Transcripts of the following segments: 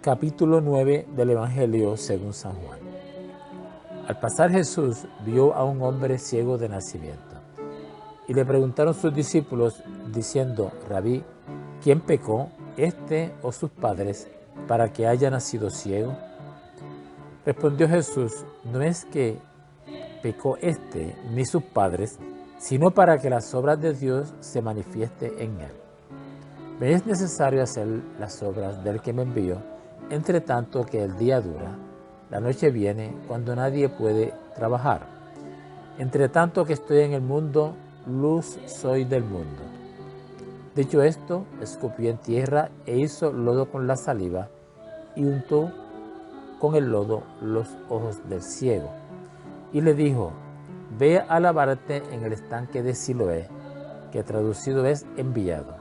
Capítulo 9 del Evangelio según San Juan. Al pasar Jesús vio a un hombre ciego de nacimiento. Y le preguntaron sus discípulos, diciendo: Rabí, ¿quién pecó, este o sus padres, para que haya nacido ciego? Respondió Jesús: no es que pecó este ni sus padres, sino para que las obras de Dios se manifiesten en él. Me es necesario hacer las obras del que me envió, entre tanto que el día dura. La noche viene cuando nadie puede trabajar. Entre tanto que estoy en el mundo, luz soy del mundo. Dicho esto, escupió en tierra e hizo lodo con la saliva y untó con el lodo los ojos del ciego. Y le dijo: ve a lavarte en el estanque de Siloé, que traducido es enviado.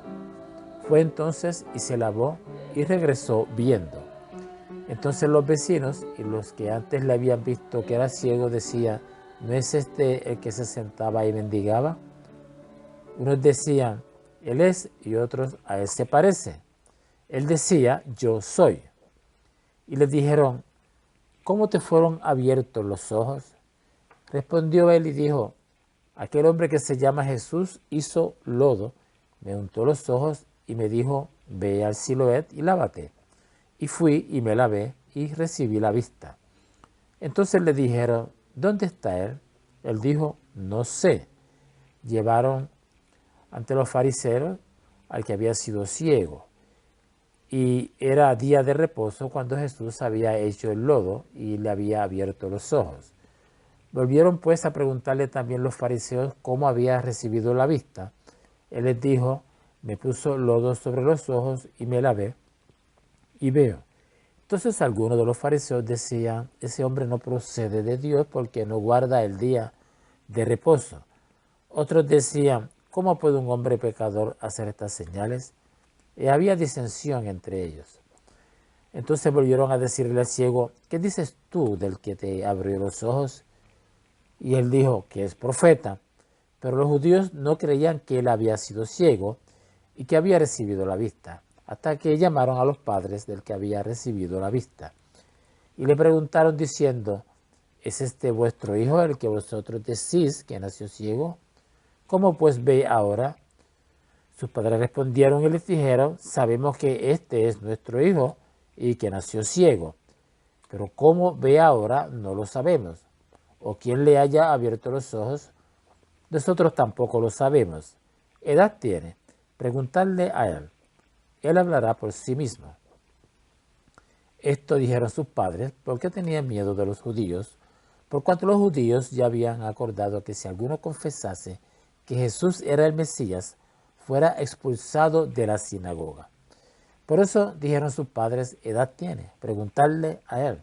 Fue entonces y se lavó y regresó viendo. Entonces los vecinos y los que antes le habían visto que era ciego decían: ¿no es este el que se sentaba y mendigaba? Unos decían: él es, y otros: a él se parece. Él decía: yo soy. Y les dijeron: ¿cómo te fueron abiertos los ojos? Respondió él y dijo: aquel hombre que se llama Jesús hizo lodo, me untó los ojos y me dijo: ve al Siloé y lávate. Y fui y me lavé y recibí la vista. Entonces le dijeron: ¿dónde está él? Él dijo: no sé. Llevaron ante los fariseos al que había sido ciego. Y era día de reposo cuando Jesús había hecho el lodo y le había abierto los ojos. Volvieron pues a preguntarle también los fariseos cómo había recibido la vista. Él les dijo: me puso lodo sobre los ojos y me lavé y veo. Entonces algunos de los fariseos decían: ese hombre no procede de Dios porque no guarda el día de reposo. Otros decían: ¿cómo puede un hombre pecador hacer estas señales? Y había disensión entre ellos. Entonces volvieron a decirle al ciego: ¿qué dices tú del que te abrió los ojos? Y él dijo que es profeta. Pero los judíos no creían que él había sido ciego y que había recibido la vista, hasta que llamaron a los padres del que había recibido la vista. Y le preguntaron diciendo: ¿es este vuestro hijo el que vosotros decís que nació ciego? ¿Cómo pues ve ahora? Sus padres respondieron y les dijeron: sabemos que este es nuestro hijo y que nació ciego, pero cómo ve ahora no lo sabemos, o quién le haya abierto los ojos, nosotros tampoco lo sabemos. Edad tiene, preguntadle a él, él hablará por sí mismo. Esto dijeron sus padres porque tenían miedo de los judíos, por cuanto los judíos ya habían acordado que si alguno confesase que Jesús era el Mesías, fuera expulsado de la sinagoga. Por eso dijeron sus padres: edad tiene, preguntadle a él.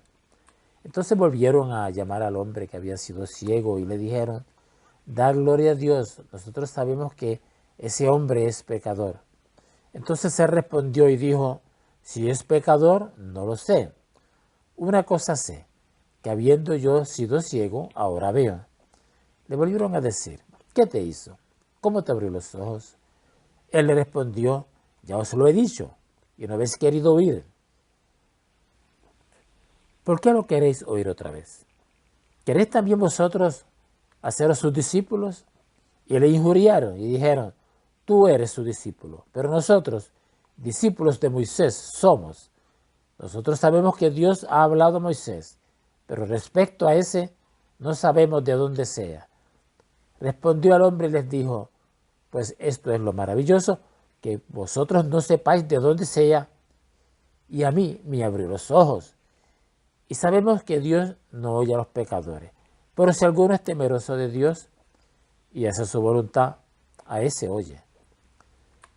Entonces volvieron a llamar al hombre que había sido ciego y le dijeron: da gloria a Dios, nosotros sabemos que ese hombre es pecador. Entonces él respondió y dijo: si es pecador, no lo sé. Una cosa sé, que habiendo yo sido ciego, ahora veo. Le volvieron a decir: ¿qué te hizo? ¿Cómo te abrió los ojos? Él le respondió: ya os lo he dicho, y no habéis querido oír. ¿Por qué lo queréis oír otra vez? ¿Queréis también vosotros haceros sus discípulos? Y le injuriaron y dijeron: tú eres su discípulo, pero nosotros, discípulos de Moisés, somos. Nosotros sabemos que Dios ha hablado a Moisés, pero respecto a ese, no sabemos de dónde sea. Respondió al hombre y les dijo: pues esto es lo maravilloso, que vosotros no sepáis de dónde sea, y a mí me abrió los ojos. Y sabemos que Dios no oye a los pecadores, pero si alguno es temeroso de Dios y hace su voluntad, a ese oye.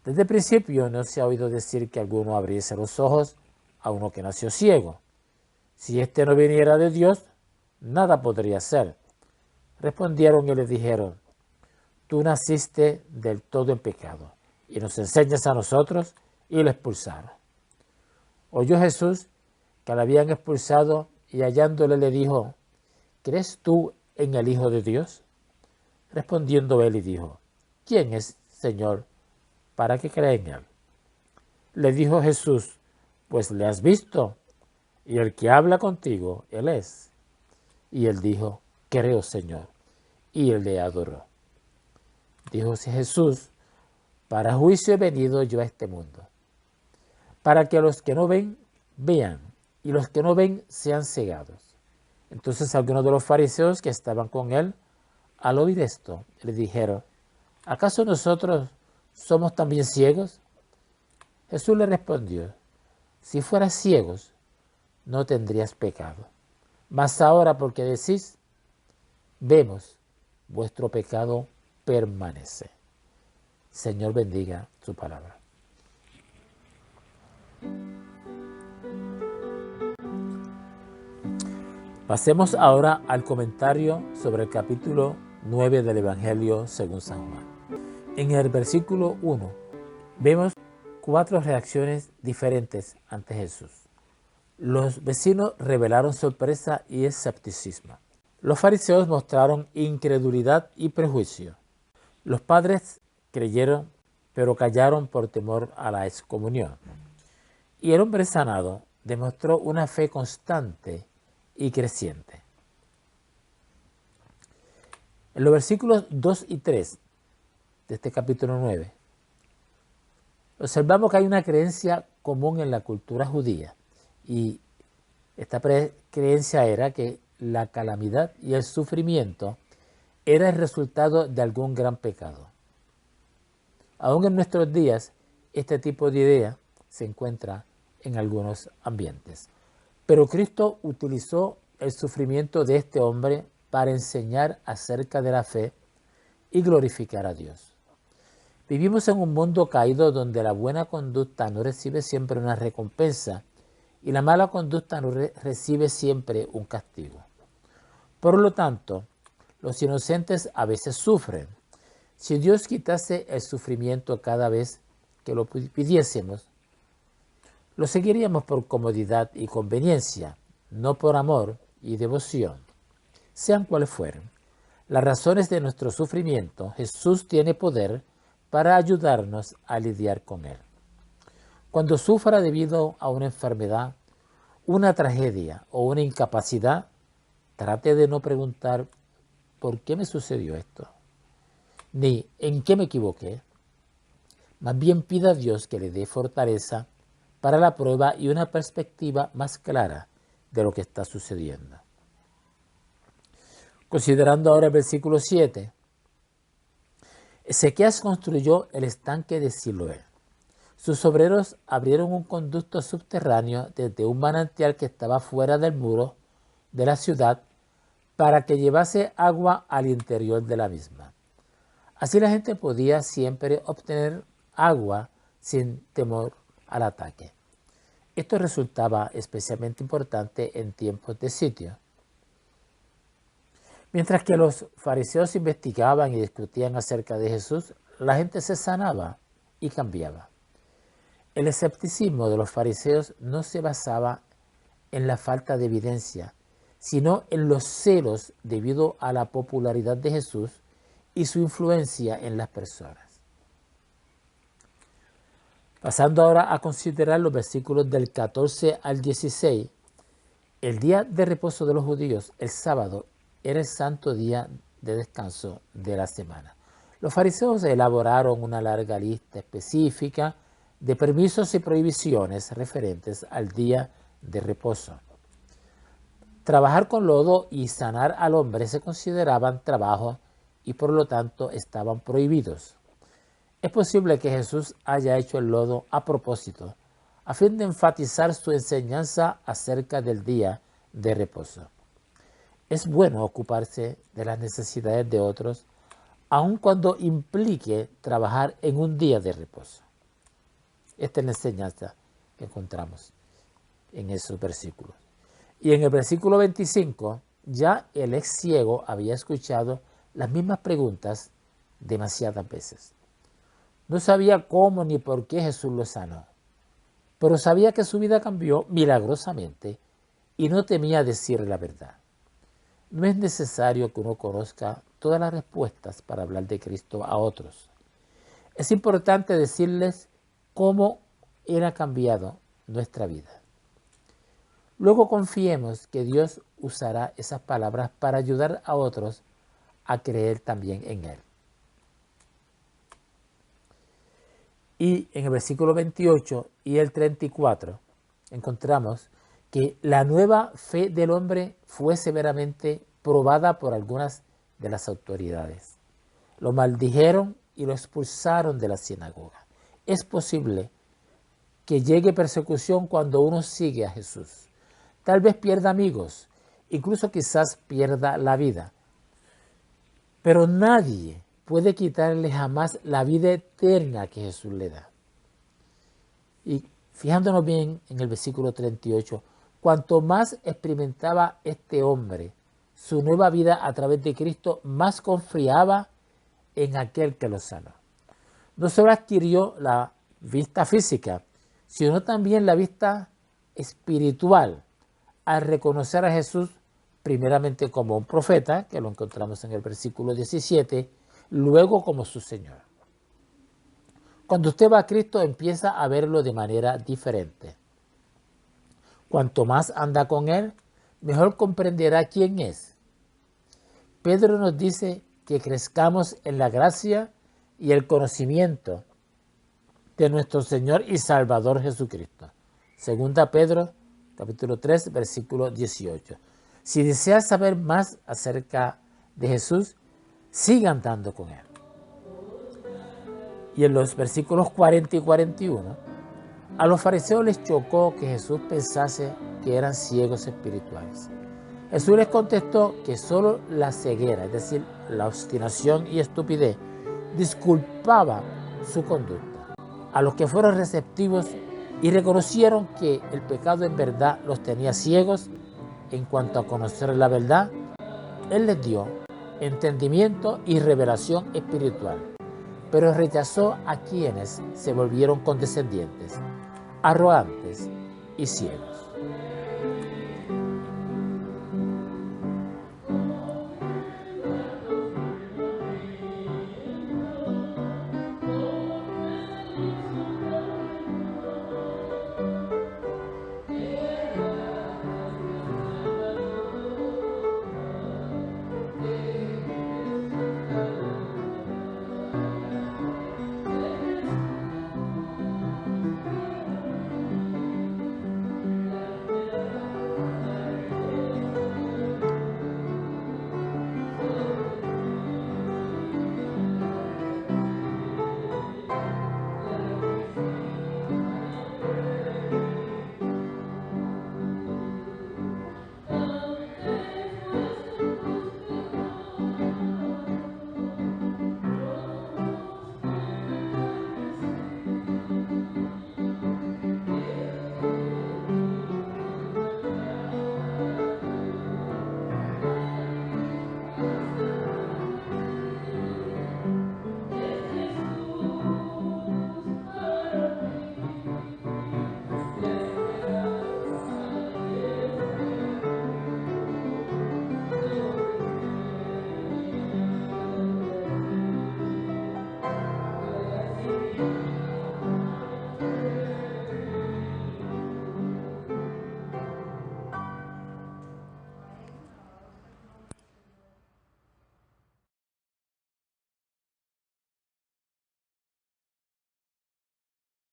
Desde el principio no se ha oído decir que alguno abriese los ojos a uno que nació ciego. Si éste no viniera de Dios, nada podría hacer. Respondieron y le dijeron: tú naciste del todo en pecado y nos enseñas a nosotros. Y lo expulsaron. Oyó Jesús que le habían expulsado y hallándole le dijo: ¿crees tú en el Hijo de Dios? Respondiendo él y dijo: ¿quién es, Señor, para que crea en él? Le dijo Jesús: pues le has visto y el que habla contigo, Él es. Y él dijo, creo, Señor. Y él le adoró. Dijo Jesús, para juicio he venido yo a este mundo, para que los que no ven, vean, y los que no ven sean cegados. Entonces algunos de los fariseos que estaban con él, al oír esto, le dijeron, ¿acaso nosotros somos también ciegos? Jesús le respondió, si fueras ciegos, no tendrías pecado. Mas ahora porque decís, vemos, vuestro pecado permanece. Señor bendiga su palabra. Pasemos ahora al comentario sobre el capítulo 9 del Evangelio según San Juan. En el versículo 1 vemos 4 reacciones diferentes ante Jesús. Los vecinos revelaron sorpresa y escepticismo. Los fariseos mostraron incredulidad y prejuicio. Los padres creyeron, pero callaron por temor a la excomunión. Y el hombre sanado demostró una fe constante y creciente. En los versículos 2 y 3 de este capítulo 9, observamos que hay una creencia común en la cultura judía, y esta creencia era que la calamidad y el sufrimiento era el resultado de algún gran pecado. Aún en nuestros días, este tipo de idea se encuentra en algunos ambientes. Pero Cristo utilizó el sufrimiento de este hombre para enseñar acerca de la fe y glorificar a Dios. Vivimos en un mundo caído donde la buena conducta no recibe siempre una recompensa y la mala conducta no recibe siempre un castigo. Por lo tanto, los inocentes a veces sufren. Si Dios quitase el sufrimiento cada vez que lo pidiésemos, lo seguiríamos por comodidad y conveniencia, no por amor y devoción. Sean cuales fueren las razones de nuestro sufrimiento, Jesús tiene poder para ayudarnos a lidiar con él. Cuando sufra debido a una enfermedad, una tragedia o una incapacidad, trate de no preguntar ¿por qué me sucedió esto? Ni ¿en qué me equivoqué? Más bien pida a Dios que le dé fortaleza para la prueba y una perspectiva más clara de lo que está sucediendo. Considerando ahora el versículo 7, Ezequías construyó el estanque de Siloé. Sus obreros abrieron un conducto subterráneo desde un manantial que estaba fuera del muro de la ciudad para que llevase agua al interior de la misma. Así la gente podía siempre obtener agua sin temor al ataque. Esto resultaba especialmente importante en tiempos de sitio. Mientras que los fariseos investigaban y discutían acerca de Jesús, la gente se sanaba y cambiaba. El escepticismo de los fariseos no se basaba en la falta de evidencia, sino en los celos debido a la popularidad de Jesús y su influencia en las personas. Pasando ahora a considerar los versículos del 14 al 16, el día de reposo de los judíos, el sábado, era el santo día de descanso de la semana. Los fariseos elaboraron una larga lista específica de permisos y prohibiciones referentes al día de reposo. Trabajar con lodo y sanar al hombre se consideraban trabajos y por lo tanto estaban prohibidos. Es posible que Jesús haya hecho el lodo a propósito, a fin de enfatizar su enseñanza acerca del día de reposo. Es bueno ocuparse de las necesidades de otros, aun cuando implique trabajar en un día de reposo. Esta es la enseñanza que encontramos en esos versículos. Y en el versículo 25, ya el ex ciego había escuchado las mismas preguntas demasiadas veces. No sabía cómo ni por qué Jesús lo sanó, pero sabía que su vida cambió milagrosamente y no temía decir la verdad. No es necesario que uno conozca todas las respuestas para hablar de Cristo a otros. Es importante decirles cómo era cambiado nuestra vida. Luego confiemos que Dios usará esas palabras para ayudar a otros a creer también en Él. Y en el versículo 28 y el 34 encontramos que la nueva fe del hombre fue severamente probada por algunas de las autoridades. Lo maldijeron y lo expulsaron de la sinagoga. Es posible que llegue persecución cuando uno sigue a Jesús. Tal vez pierda amigos, incluso quizás pierda la vida. Pero nadie puede quitarle jamás la vida eterna que Jesús le da. Y fijándonos bien en el versículo 38, cuanto más experimentaba este hombre su nueva vida a través de Cristo, más confiaba en aquel que lo sanó. No solo adquirió la vista física, sino también la vista espiritual, al reconocer a Jesús primeramente como un profeta, que lo encontramos en el versículo 17, luego como su Señor. Cuando usted va a Cristo, empieza a verlo de manera diferente. Cuanto más anda con Él, mejor comprenderá quién es. Pedro nos dice que crezcamos en la gracia y el conocimiento de nuestro Señor y Salvador Jesucristo. Segunda Pedro, capítulo 3, versículo 18. Si deseas saber más acerca de Jesús, siga andando con Él. Y en los versículos 40 y 41, a los fariseos les chocó que Jesús pensase que eran ciegos espirituales. Jesús les contestó que solo la ceguera, es decir, la obstinación y estupidez, disculpaba su conducta. A los que fueron receptivos y reconocieron que el pecado en verdad los tenía ciegos en cuanto a conocer la verdad, Él les dio entendimiento y revelación espiritual, pero rechazó a quienes se volvieron condescendientes, arrogantes y ciegos.